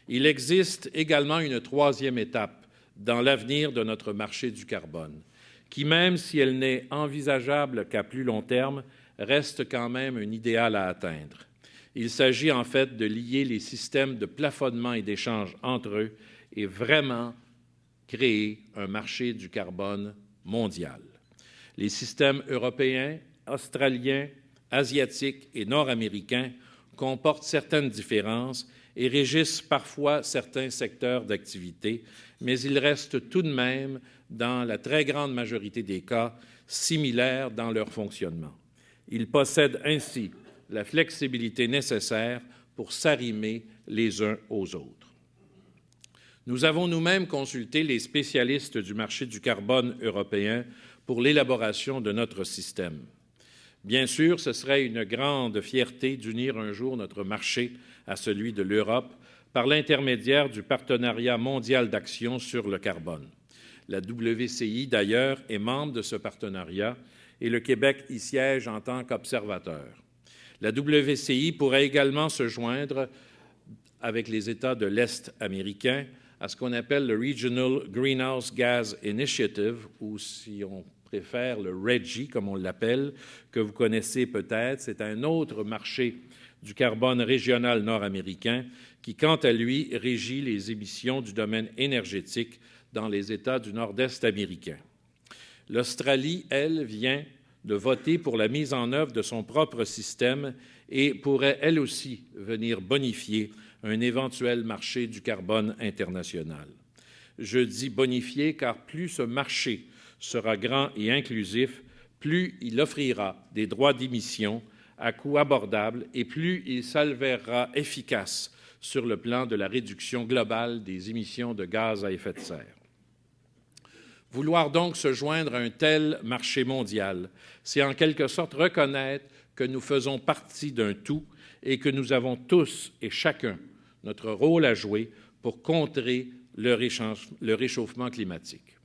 Il existe également une troisième étape dans l'avenir de notre marché du carbone, qui, même si elle n'est envisageable qu'à plus long terme, reste quand même un idéal à atteindre. Il s'agit en fait de lier les systèmes de plafonnement et d'échange entre eux et vraiment créer un marché du carbone mondial. Les systèmes européens, australiens, asiatiques et nord-américains comportent certaines différences et régissent parfois certains secteurs d'activité, mais ils restent tout de même, dans la très grande majorité des cas, similaires dans leur fonctionnement. Ils possèdent ainsi la flexibilité nécessaire pour s'arrimer les uns aux autres. Nous avons nous-mêmes consulté les spécialistes du marché du carbone européen pour l'élaboration de notre système. Bien sûr, ce serait une grande fierté d'unir un jour notre marché à celui de l'Europe par l'intermédiaire du Partenariat mondial d'action sur le carbone. La WCI, d'ailleurs, est membre de ce partenariat et le Québec y siège en tant qu'observateur. La WCI pourrait également se joindre avec les États de l'Est américain à ce qu'on appelle le Regional Greenhouse Gas Initiative, ou si on préfère le RGGI, comme on l'appelle, que vous connaissez peut-être. C'est un autre marché du carbone régional nord-américain qui, quant à lui, régit les émissions du domaine énergétique dans les États du nord-est américain. L'Australie, elle, vient de voter pour la mise en œuvre de son propre système et pourrait, elle aussi, venir bonifier un éventuel marché du carbone international. Je dis bonifié car plus ce marché sera grand et inclusif, plus il offrira des droits d'émission à coût abordable et plus il s'avérera efficace sur le plan de la réduction globale des émissions de gaz à effet de serre. Vouloir donc se joindre à un tel marché mondial, c'est en quelque sorte reconnaître que nous faisons partie d'un tout et que nous avons tous et chacun notre rôle à jouer pour contrer le réchauffement climatique.